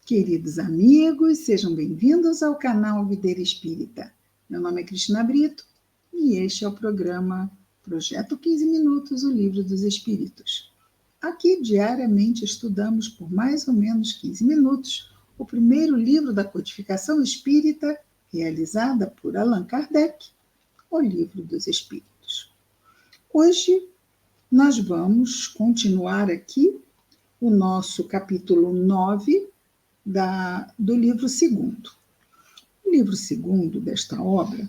Queridos amigos, sejam bem-vindos ao canal Videira Espírita. Meu nome é Cristina Brito e este é o programa Projeto 15 Minutos, o Livro dos Espíritos. Aqui, diariamente, estudamos por mais ou menos 15 minutos o primeiro livro da codificação espírita, realizada por Allan Kardec, o Livro dos Espíritos. Hoje, nós vamos continuar aqui o nosso capítulo 9 do livro segundo. O livro segundo desta obra,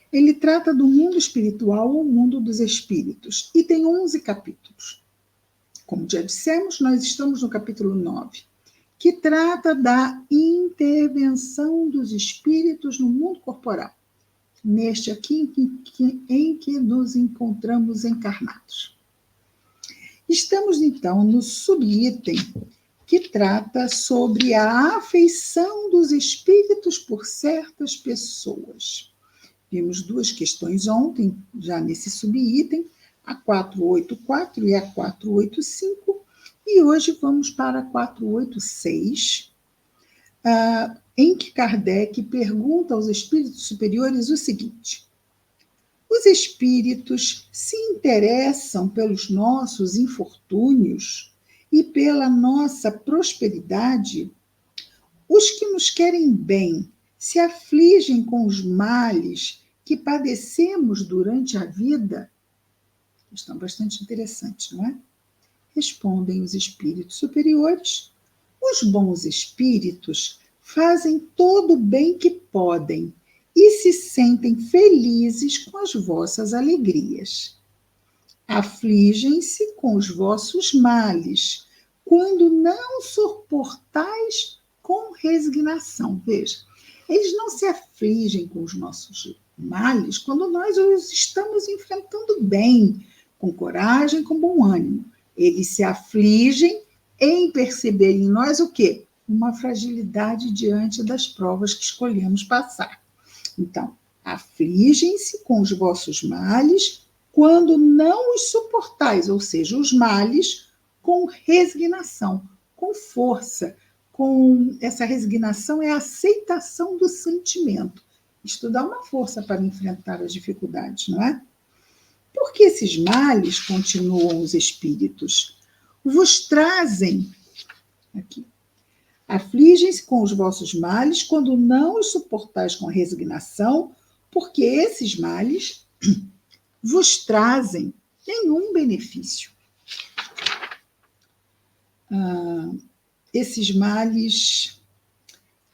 ele trata do mundo espiritual ou mundo dos espíritos e tem 11 capítulos. Como já dissemos, nós estamos no capítulo 9, que trata da intervenção dos espíritos no mundo corporal, neste aqui em que nos encontramos encarnados. Estamos, então, no subitem que trata sobre a afeição dos espíritos por certas pessoas. Vimos duas questões ontem, já nesse subitem, a 484 e a 485, e hoje vamos para a 486, em que Kardec pergunta aos espíritos superiores o seguinte: os espíritos se interessam pelos nossos infortúnios e pela nossa prosperidade? Os que nos querem bem se afligem com os males que padecemos durante a vida? Questão bastante interessante, não é? Respondem os espíritos superiores: os bons espíritos fazem todo o bem que podem e se sentem felizes com as vossas alegrias. Afligem-se com os vossos males, quando não suportais com resignação. Veja, eles não se afligem com os nossos males quando nós os estamos enfrentando bem, com coragem, com bom ânimo. Eles se afligem em perceber em nós o quê? Uma fragilidade diante das provas que escolhemos passar. Então, afligem-se com os vossos males quando não os suportais, ou seja, os males, com resignação, com força, com essa resignação é a aceitação do sentimento. Isto dá uma força para enfrentar as dificuldades, não é? Porque esses males, continuam os espíritos, vos trazem, aqui, afligem-se com os vossos males quando não os suportais com resignação, porque esses males vos trazem nenhum benefício. Esses males,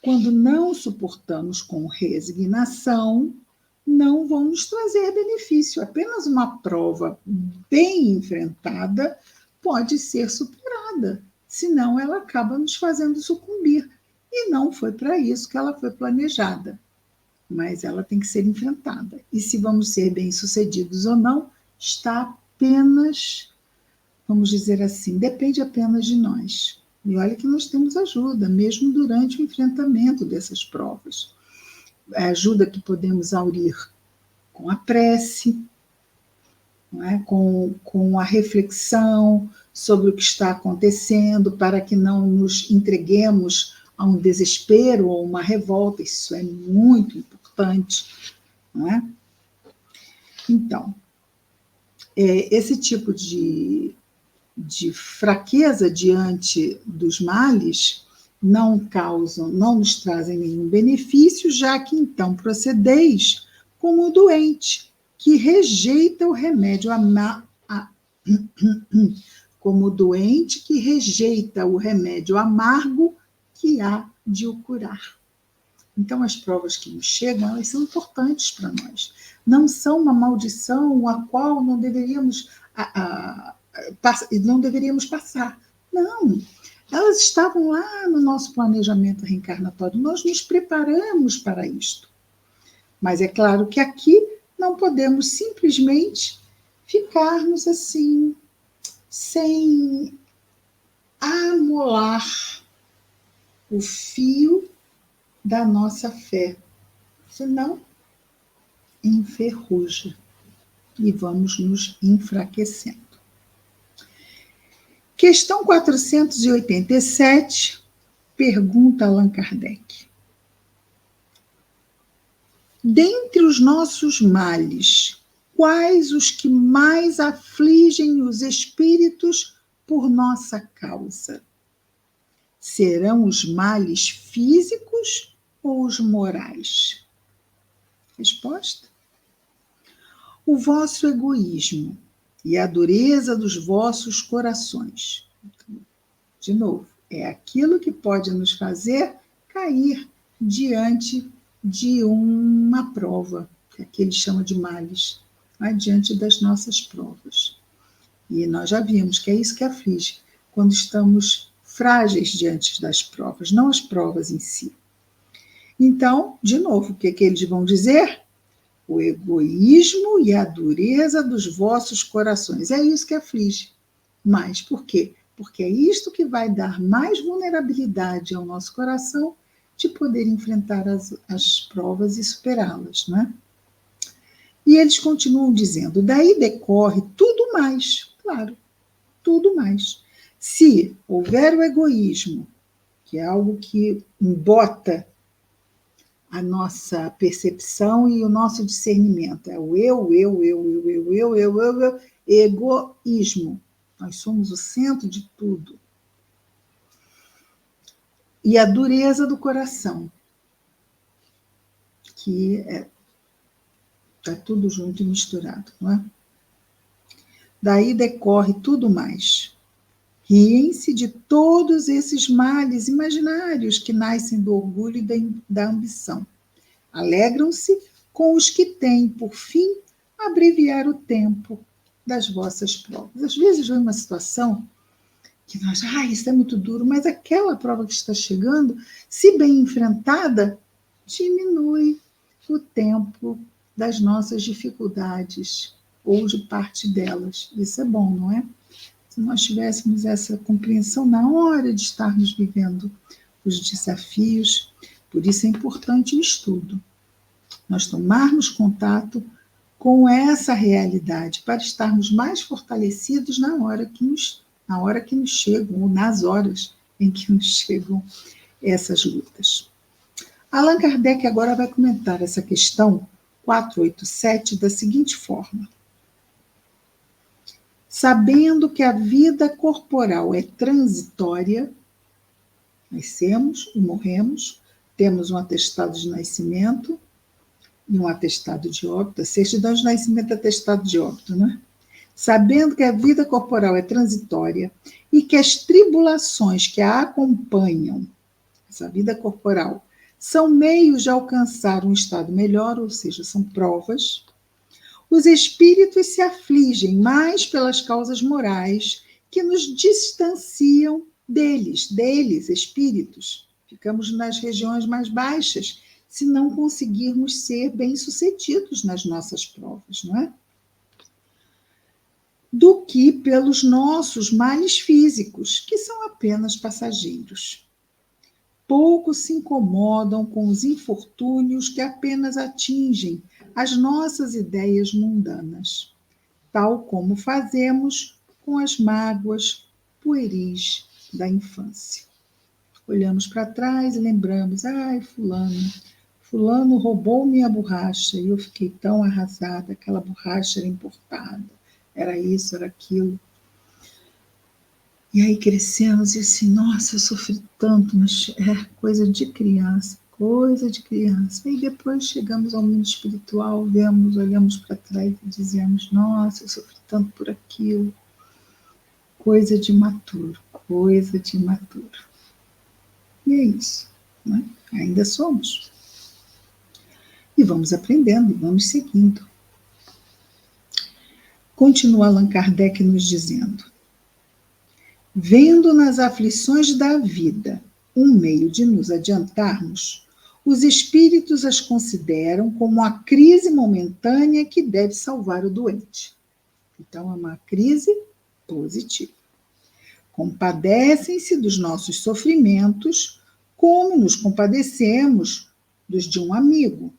quando não suportamos com resignação, não vão nos trazer benefício. Apenas uma prova bem enfrentada pode ser superada, senão ela acaba nos fazendo sucumbir. E não foi para isso que ela foi planejada. Mas ela tem que ser enfrentada. E se vamos ser bem-sucedidos ou não, está apenas, vamos dizer assim, depende apenas de nós. E olha que nós temos ajuda, mesmo durante o enfrentamento dessas provas. A ajuda que podemos aurir com a prece, não é? com a reflexão sobre o que está acontecendo, para que não nos entreguemos a um desespero ou uma revolta. Isso é muito importante, não é? Então, esse tipo de fraqueza diante dos males não nos trazem nenhum benefício, já que então procedeis como o doente, que rejeita o remédio como o doente que rejeita o remédio amargo que há de o curar. Então, as provas que nos chegam, elas são importantes para nós. Não são uma maldição a qual não deveríamos passar. Não, elas estavam lá no nosso planejamento reencarnatório. Nós nos preparamos para isto. Mas é claro que aqui não podemos simplesmente ficarmos assim, sem amolar o fio da nossa fé, senão enferruja e vamos nos enfraquecendo. Questão 487, Pergunta Allan Kardec. Dentre os nossos males, quais os que mais afligem os espíritos por nossa causa? Serão os males físicos ou os morais? Resposta: o vosso egoísmo e a dureza dos vossos corações. De novo, é aquilo que pode nos fazer cair diante de uma prova, que aqui ele chama de males, diante das nossas provas. E nós já vimos que é isso que aflige, quando estamos frágeis diante das provas, não as provas em si. Então, de novo, o que eles vão dizer? O egoísmo e a dureza dos vossos corações. É isso que aflige. Mas por quê? Porque é isto que vai dar mais vulnerabilidade ao nosso coração de poder enfrentar as provas e superá-las, não é? E eles continuam dizendo, daí decorre tudo mais, claro, tudo mais. Se houver o egoísmo, que é algo que embota a nossa percepção e o nosso discernimento, é o eu, egoísmo. Nós somos o centro de tudo. E a dureza do coração, que está tudo junto e misturado, não é? Daí decorre tudo mais. Riem-se de todos esses males imaginários que nascem do orgulho e da ambição. Alegram-se com os que têm, por fim, abreviar o tempo das vossas provas. Às vezes vem uma situação que nós, isso é muito duro, mas aquela prova que está chegando, se bem enfrentada, diminui o tempo das nossas dificuldades, ou de parte delas. Isso é bom, não é? Se nós tivéssemos essa compreensão na hora de estarmos vivendo os desafios, por isso é importante o estudo. Nós tomarmos contato com essa realidade para estarmos mais fortalecidos na hora que nos chegam, ou nas horas em que nos chegam essas lutas. Allan Kardec agora vai comentar essa questão 487 da seguinte forma. Sabendo que a vida corporal é transitória, nascemos e morremos, temos um atestado de nascimento e um atestado de óbito, a certidão de nascimento e atestado de óbito, né? Sabendo que a vida corporal é transitória e que as tribulações que a acompanham, essa vida corporal, são meios de alcançar um estado melhor, ou seja, são provas, os espíritos se afligem mais pelas causas morais que nos distanciam deles, espíritos. Ficamos nas regiões mais baixas se não conseguirmos ser bem-sucedidos nas nossas provas, não é? Do que pelos nossos males físicos, que são apenas passageiros. Poucos se incomodam com os infortúnios que apenas atingem as nossas ideias mundanas, tal como fazemos com as mágoas pueris da infância. Olhamos para trás e lembramos, fulano roubou minha borracha e eu fiquei tão arrasada, aquela borracha era importada, era isso, era aquilo. E aí crescemos e assim, nossa, eu sofri tanto, mas é coisa de criança. E depois chegamos ao mundo espiritual, olhamos para trás e dizemos, nossa, eu sofri tanto por aquilo. Coisa de imaturo. E é isso, né? Ainda somos. E vamos aprendendo, vamos seguindo. Continua Allan Kardec nos dizendo, vendo nas aflições da vida um meio de nos adiantarmos, os espíritos as consideram como a crise momentânea que deve salvar o doente. Então, é uma crise positiva. Compadecem-se dos nossos sofrimentos, como nos compadecemos dos de um amigo.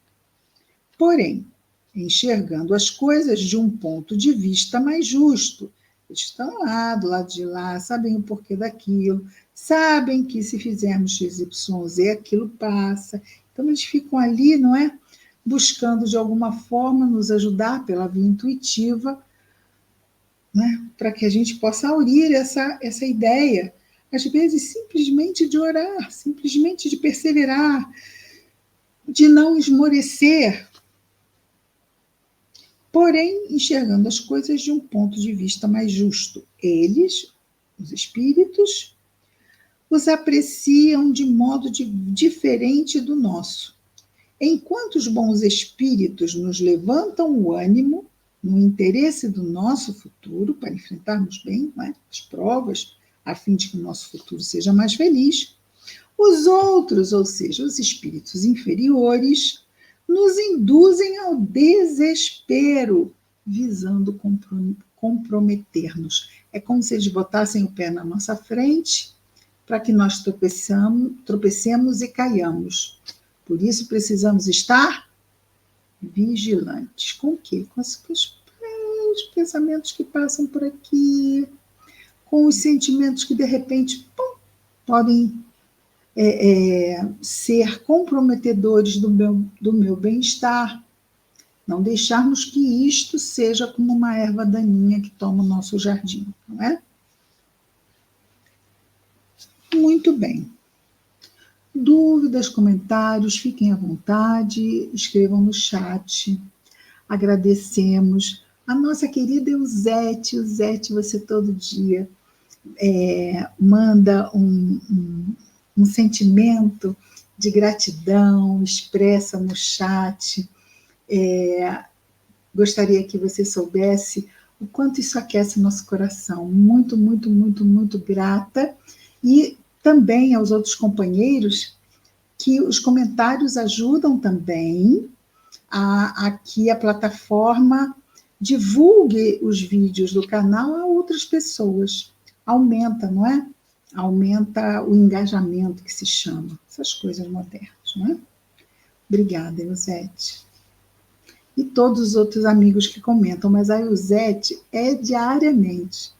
Porém, enxergando as coisas de um ponto de vista mais justo, Eles estão lá, do lado de lá, sabem o porquê daquilo, sabem que se fizermos XYZ, aquilo passa. Então, eles ficam ali, não é? Buscando, de alguma forma, nos ajudar pela via intuitiva, né? Para que a gente possa aurir essa ideia. Às vezes, simplesmente de orar, simplesmente de perseverar, de não esmorecer, porém enxergando as coisas de um ponto de vista mais justo. Eles, os espíritos, os apreciam de modo diferente do nosso. Enquanto os bons espíritos nos levantam o ânimo no interesse do nosso futuro, para enfrentarmos bem, não é? As provas, a fim de que o nosso futuro seja mais feliz, os outros, ou seja, os espíritos inferiores, nos induzem ao desespero, visando comprometer-nos. É como se eles botassem o pé na nossa frente para que nós tropecemos e caiamos. Por isso precisamos estar vigilantes. Com o quê? Com os pensamentos que passam por aqui, com os sentimentos que de repente podem ser comprometedores do meu bem-estar. Não deixarmos que isto seja como uma erva daninha que toma o nosso jardim, não é? Muito bem. Dúvidas, comentários, fiquem à vontade, escrevam no chat. Agradecemos a nossa querida Eusete. Eusete, você todo dia manda um sentimento de gratidão, expressa no chat. Gostaria que você soubesse o quanto isso aquece o nosso coração. Muito, muito, muito, muito grata. E também aos outros companheiros, que os comentários ajudam também a que a plataforma divulgue os vídeos do canal a outras pessoas. Aumenta, não é? Aumenta o engajamento, que se chama, essas coisas modernas, não é? Obrigada, Eusete. E todos os outros amigos que comentam, mas a Eusete é diariamente,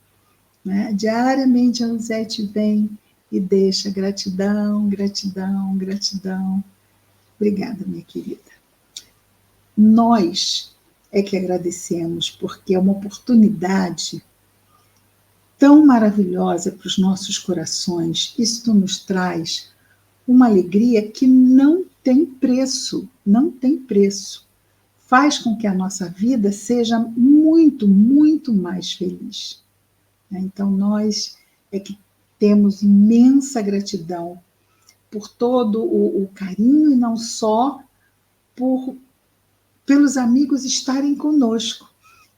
né? Diariamente a Eusete vem e deixa gratidão, gratidão, gratidão. Obrigada, minha querida. Nós é que agradecemos, porque é uma oportunidade tão maravilhosa para os nossos corações. Isto nos traz uma alegria que não tem preço, não tem preço. Faz com que a nossa vida seja muito, muito mais feliz. Então, nós é que temos imensa gratidão por todo o carinho e não só pelos amigos estarem conosco,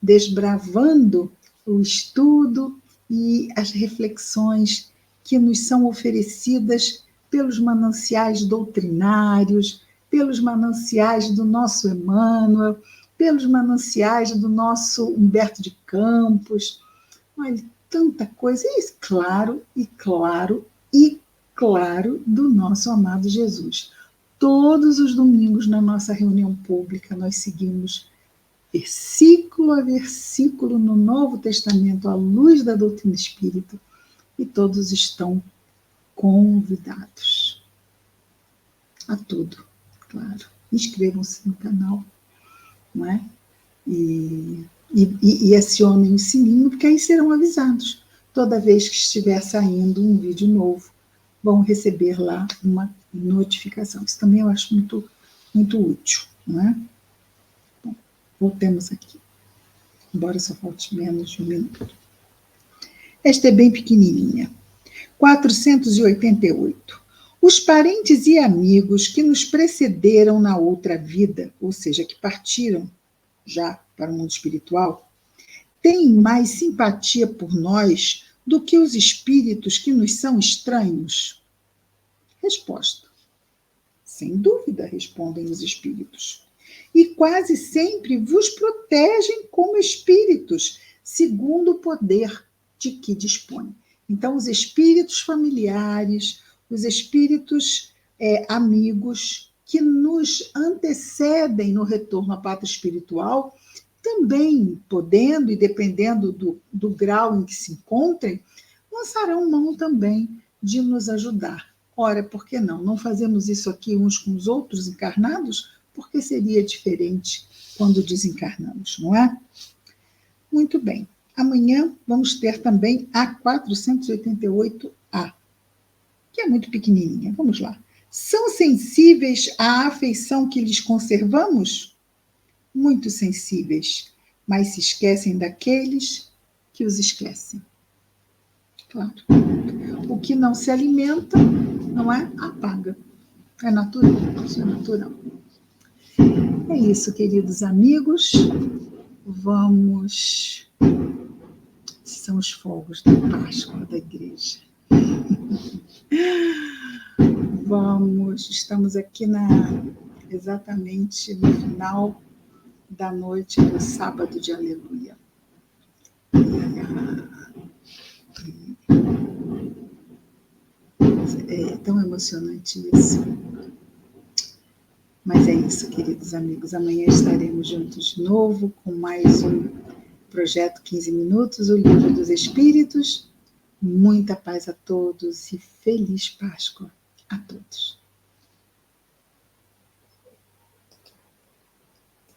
desbravando o estudo e as reflexões que nos são oferecidas pelos mananciais doutrinários, pelos mananciais do nosso Emmanuel, pelos mananciais do nosso Humberto de Campos. Olha, tanta coisa, e claro, e claro, e claro, do nosso amado Jesus. Todos os domingos, na nossa reunião pública, nós seguimos versículo a versículo no Novo Testamento, à luz da doutrina espírita, e todos estão convidados a tudo, claro. Inscrevam-se no canal, não é? E acionem o sininho, porque aí serão avisados. Toda vez que estiver saindo um vídeo novo, vão receber lá uma notificação. Isso também eu acho muito, muito útil, não é? Bom, voltemos aqui. Embora só falte menos de um minuto. Esta é bem pequenininha. 488. Os parentes e amigos que nos precederam na outra vida, ou seja, que partiram já para o mundo espiritual, têm mais simpatia por nós do que os espíritos que nos são estranhos? Resposta: sem dúvida, respondem os espíritos. E quase sempre vos protegem como espíritos, segundo o poder de que dispõem. Então, os espíritos familiares, os espíritos amigos que nos antecedem no retorno à pátria espiritual, também, podendo e dependendo do grau em que se encontrem, lançarão mão também de nos ajudar. Ora, por que não? Não fazemos isso aqui uns com os outros encarnados? Porque seria diferente quando desencarnamos, não é? Muito bem. Amanhã vamos ter também a 488A, que é muito pequenininha. Vamos lá. São sensíveis à afeição que lhes conservamos? Muito sensíveis, mas se esquecem daqueles que os esquecem. Claro. O que não se alimenta, não é? Apaga. É natural. Isso é natural. É isso, queridos amigos. Vamos. São os fogos da Páscoa da igreja. Estamos aqui exatamente no final da noite do sábado de Aleluia. É tão emocionante isso. Mas é isso, queridos amigos. Amanhã estaremos juntos de novo com mais um Projeto 15 Minutos, o Livro dos Espíritos. Muita paz a todos e feliz Páscoa a todos.